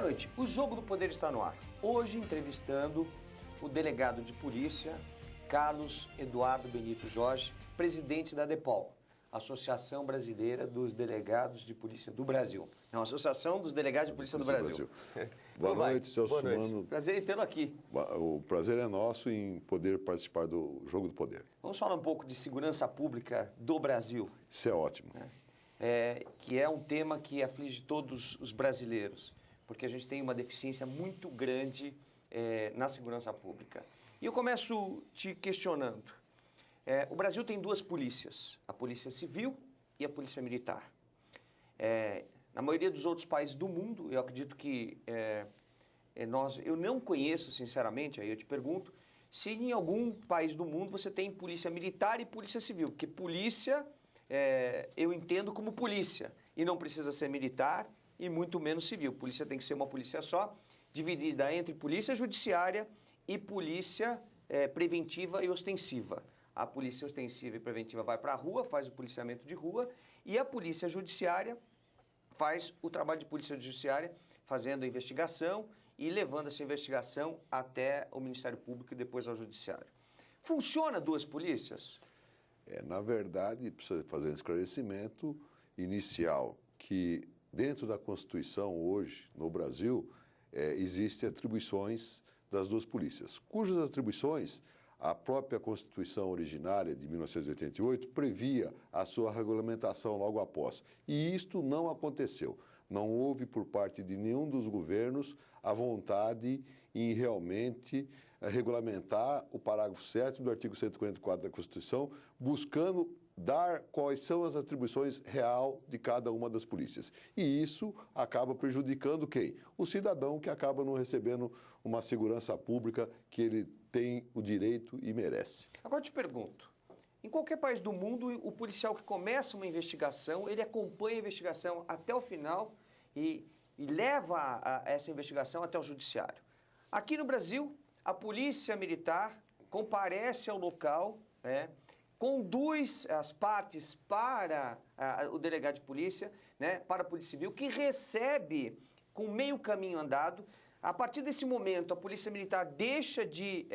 Boa noite, o Jogo do Poder está no ar. Hoje entrevistando o delegado de polícia, Carlos Eduardo Benito Jorge, presidente da DEPOL, Associação Brasileira dos Delegados de Polícia do Brasil. Não, Associação dos Delegados de Polícia do Brasil. Boa noite, Celso Mano. Prazer em tê-lo aqui. O prazer é nosso em poder participar do Jogo do Poder. Vamos falar um pouco de segurança pública do Brasil. Isso é ótimo. Que é um tema que aflige todos os brasileiros, porque a gente tem uma deficiência muito grande na segurança pública. E eu começo te questionando. O Brasil tem duas polícias, a Polícia Civil e a Polícia Militar. Na maioria dos outros países do mundo, eu acredito que eu não conheço, sinceramente, aí eu te pergunto, se em algum país do mundo você tem Polícia Militar e Polícia Civil, porque polícia eu entendo como polícia, e não precisa ser militar e muito menos civil. Polícia tem que ser uma polícia só, dividida entre polícia judiciária e polícia preventiva e ostensiva. A polícia ostensiva e preventiva vai para a rua, faz o policiamento de rua, e a polícia judiciária faz o trabalho de polícia judiciária, fazendo a investigação e levando essa investigação até o Ministério Público e depois ao Judiciário. Funciona duas polícias? Na verdade, precisa fazer um esclarecimento inicial, que dentro da Constituição hoje, no Brasil, existem atribuições das duas polícias, cujas atribuições a própria Constituição originária de 1988 previa a sua regulamentação logo após. E isto não aconteceu. Não houve por parte de nenhum dos governos a vontade em realmente regulamentar o parágrafo 7º do artigo 144 da Constituição, buscando dar quais são as atribuições real de cada uma das polícias. E isso acaba prejudicando quem? O cidadão, que acaba não recebendo uma segurança pública que ele tem o direito e merece. Agora eu te pergunto, em qualquer país do mundo, o policial que começa uma investigação, ele acompanha a investigação até o final e leva essa investigação até o judiciário. Aqui no Brasil, a polícia militar comparece ao local, conduz as partes para o delegado de polícia, para a Polícia Civil, que recebe com meio caminho andado. A partir desse momento, a Polícia Militar deixa de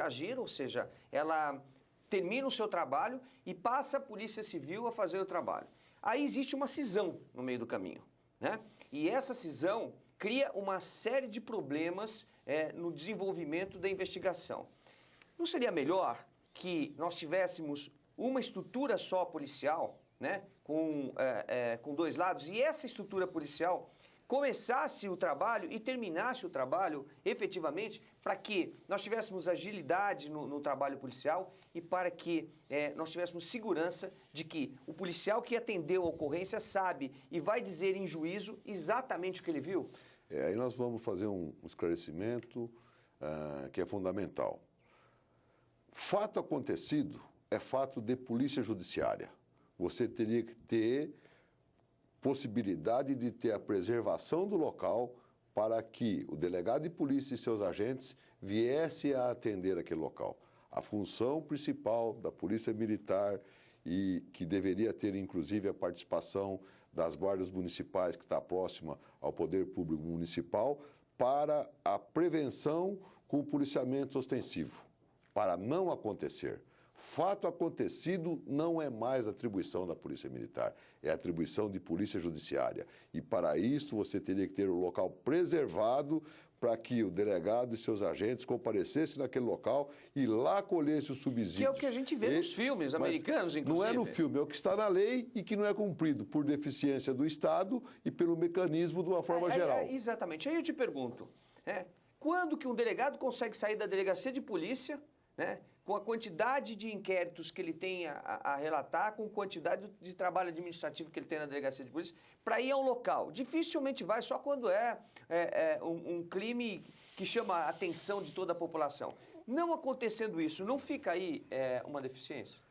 agir, ou seja, ela termina o seu trabalho e passa a Polícia Civil a fazer o trabalho. Aí existe uma cisão no meio do caminho, E essa cisão cria uma série de problemas no desenvolvimento da investigação. Não seria melhor que nós tivéssemos uma estrutura só policial, com dois lados, e essa estrutura policial começasse o trabalho e terminasse o trabalho efetivamente, para que nós tivéssemos agilidade no trabalho policial e para que nós tivéssemos segurança de que o policial que atendeu a ocorrência sabe e vai dizer em juízo exatamente o que ele viu? Aí nós vamos fazer um esclarecimento que é fundamental. Fato acontecido é fato de polícia judiciária. Você teria que ter possibilidade de ter a preservação do local para que o delegado de polícia e seus agentes viessem a atender aquele local. A função principal da Polícia Militar, e que deveria ter inclusive a participação das guardas municipais, que está próxima ao poder público municipal, para a prevenção com o policiamento ostensivo, para não acontecer. Fato acontecido não é mais atribuição da Polícia Militar, é atribuição de Polícia Judiciária. E para isso você teria que ter o local preservado para que o delegado e seus agentes comparecessem naquele local e lá colhessem os subsídios. Que é o que a gente vê nos filmes americanos, inclusive. Não é no filme, é o que está na lei e que não é cumprido por deficiência do Estado e pelo mecanismo de uma forma geral. Exatamente. Aí eu te pergunto, quando que um delegado consegue sair da delegacia de polícia, com a quantidade de inquéritos que ele tem a relatar, com a quantidade de trabalho administrativo que ele tem na delegacia de polícia, para ir ao local? Dificilmente vai, só quando um crime que chama a atenção de toda a população. Não acontecendo isso, não fica aí uma deficiência?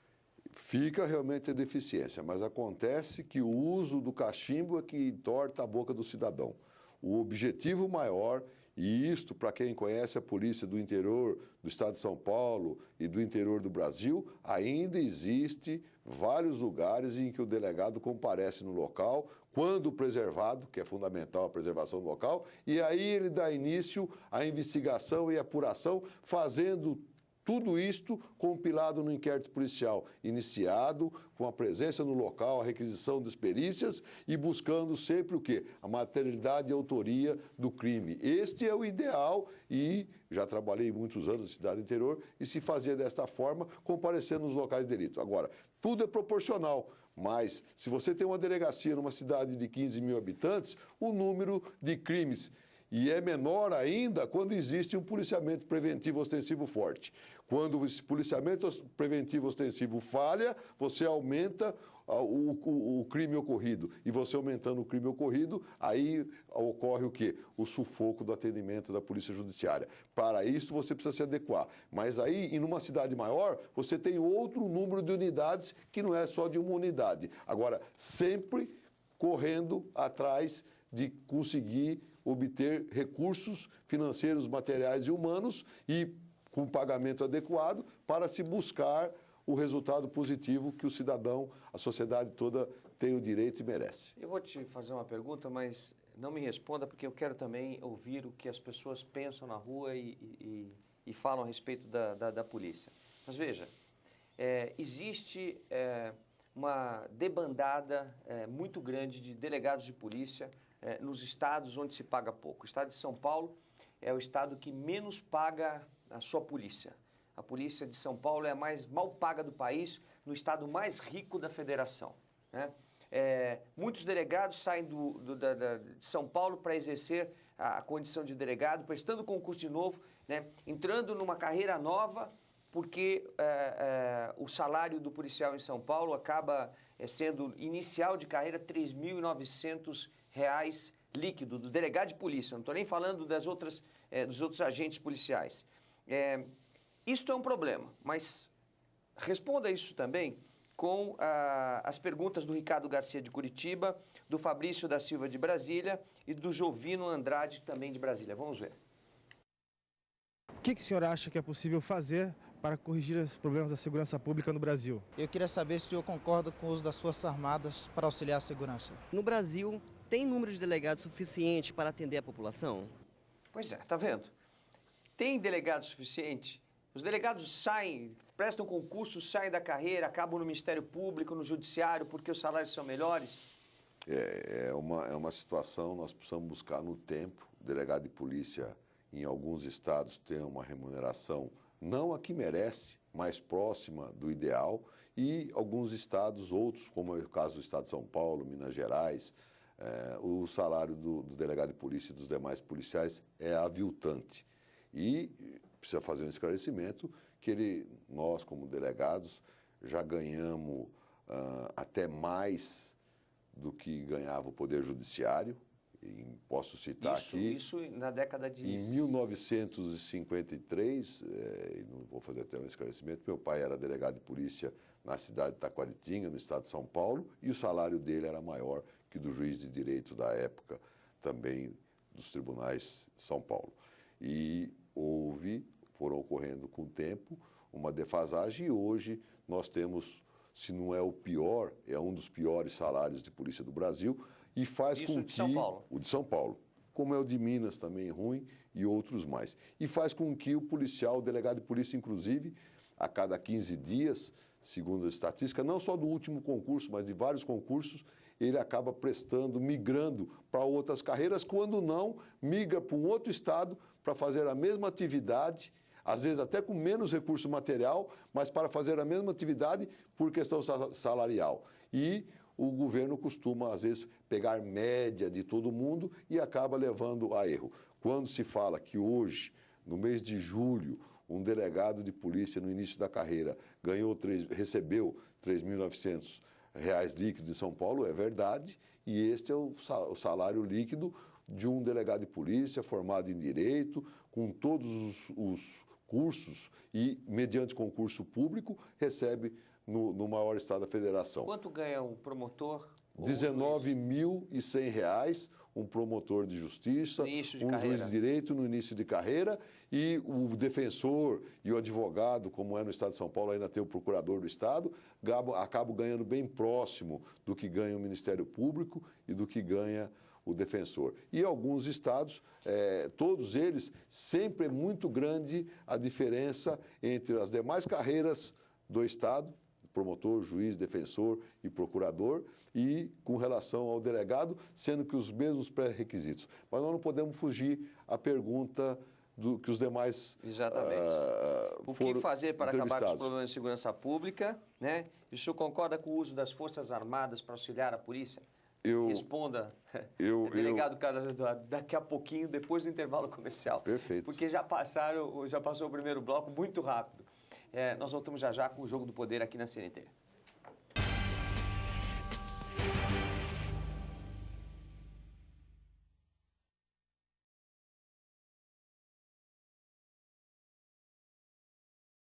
Fica realmente a deficiência, mas acontece que o uso do cachimbo é que entorta a boca do cidadão. O objetivo maior, E isto, para quem conhece a polícia do interior do estado de São Paulo e do interior do Brasil, ainda existe vários lugares em que o delegado comparece no local, quando preservado, que é fundamental a preservação do local, e aí ele dá início à investigação e apuração, fazendo tudo isto compilado no inquérito policial, iniciado com a presença no local, a requisição das perícias e buscando sempre o quê? A materialidade e autoria do crime. Este é o ideal e já trabalhei muitos anos na cidade interior e se fazia desta forma, comparecendo nos locais de delito. Agora, tudo é proporcional, mas se você tem uma delegacia numa cidade de 15 mil habitantes, o número de crimes e é menor ainda quando existe um policiamento preventivo ostensivo forte. Quando esse policiamento preventivo ostensivo falha, você aumenta o crime ocorrido. E você aumentando o crime ocorrido, aí ocorre o quê? O sufoco do atendimento da Polícia Judiciária. Para isso, você precisa se adequar. Mas aí, em uma cidade maior, você tem outro número de unidades que não é só de uma unidade. Agora, sempre correndo atrás de conseguir obter recursos financeiros, materiais e humanos e com pagamento adequado para se buscar o resultado positivo que o cidadão, a sociedade toda tem o direito e merece. Eu vou te fazer uma pergunta, mas não me responda porque eu quero também ouvir o que as pessoas pensam na rua e falam a respeito da polícia. Mas veja, existe uma debandada muito grande de delegados de polícia nos estados onde se paga pouco. O estado de São Paulo é o estado que menos paga a sua polícia. A polícia de São Paulo é a mais mal paga do país, no estado mais rico da federação, né? Muitos delegados saem de São Paulo para exercer a condição de delegado, prestando concurso de novo, né? Entrando numa carreira nova, porque o salário do policial em São Paulo acaba sendo inicial de carreira R$ 3.900 líquido, do delegado de polícia, não estou nem falando dos outros agentes policiais. Isto é um problema, mas responda isso também com as perguntas do Ricardo Garcia de Curitiba, do Fabrício da Silva de Brasília e do Jovino Andrade também de Brasília. Vamos ver. O que o senhor acha que é possível fazer para corrigir os problemas da segurança pública no Brasil? Eu queria saber se o senhor concorda com o uso das Forças Armadas para auxiliar a segurança. No Brasil, tem número de delegados suficiente para atender a população? Pois é, tá vendo? Tem delegado suficiente? Os delegados saem, prestam concurso, saem da carreira, acabam no Ministério Público, no Judiciário, porque os salários são melhores? É uma situação, nós precisamos buscar no tempo. O delegado de polícia, em alguns estados, tem uma remuneração não a que merece, mais próxima do ideal, e alguns estados, outros, como é o caso do estado de São Paulo, Minas Gerais, o salário do delegado de polícia e dos demais policiais é aviltante. E precisa fazer um esclarecimento que nós, como delegados, já ganhamos até mais do que ganhava o Poder Judiciário. E posso citar Isso na década de... Em 1953, e não vou fazer até um esclarecimento, meu pai era delegado de polícia na cidade de Taquaritinga, no estado de São Paulo, e o salário dele era maior que do juiz de direito da época, também dos tribunais de São Paulo. E foram ocorrendo com o tempo uma defasagem, e hoje nós temos, se não é o pior, é um dos piores salários de polícia do Brasil, e faz Isso com de São Paulo. O de São Paulo, como é o de Minas também ruim e outros mais. E faz com que o policial, o delegado de polícia, inclusive, a cada 15 dias, segundo a estatística, não só do último concurso, mas de vários concursos, ele acaba migrando para outras carreiras, quando não, migra para um outro estado para fazer a mesma atividade, às vezes até com menos recurso material, mas para fazer a mesma atividade por questão salarial. E o governo costuma, às vezes, pegar média de todo mundo e acaba levando a erro. Quando se fala que hoje, no mês de julho, um delegado de polícia, no início da carreira, recebeu R$ 3.900 líquidos em São Paulo, é verdade, e este é o salário líquido de um delegado de polícia formado em Direito, com todos os cursos e, mediante concurso público, recebe no maior estado da federação. Quanto ganha um promotor? R$ 19.100, um promotor de justiça, No início de um carreira. juiz de direito no início de carreira e o defensor e o advogado, como é no Estado de São Paulo, ainda tem o procurador do Estado, acabam ganhando bem próximo do que ganha o Ministério Público e do que ganha o defensor. E alguns estados, todos eles, sempre é muito grande a diferença entre as demais carreiras do Estado, promotor, juiz, defensor e procurador, e com relação ao delegado, sendo que os mesmos pré-requisitos. Mas nós não podemos fugir à pergunta que os demais Exatamente. O que fazer para acabar com os problemas de segurança pública, né? E o senhor concorda com o uso das Forças Armadas para auxiliar a polícia? Responda, delegado, daqui a pouquinho, depois do intervalo comercial. Perfeito. Porque já passou o primeiro bloco muito rápido. Nós voltamos já com o Jogo do Poder aqui na CNT.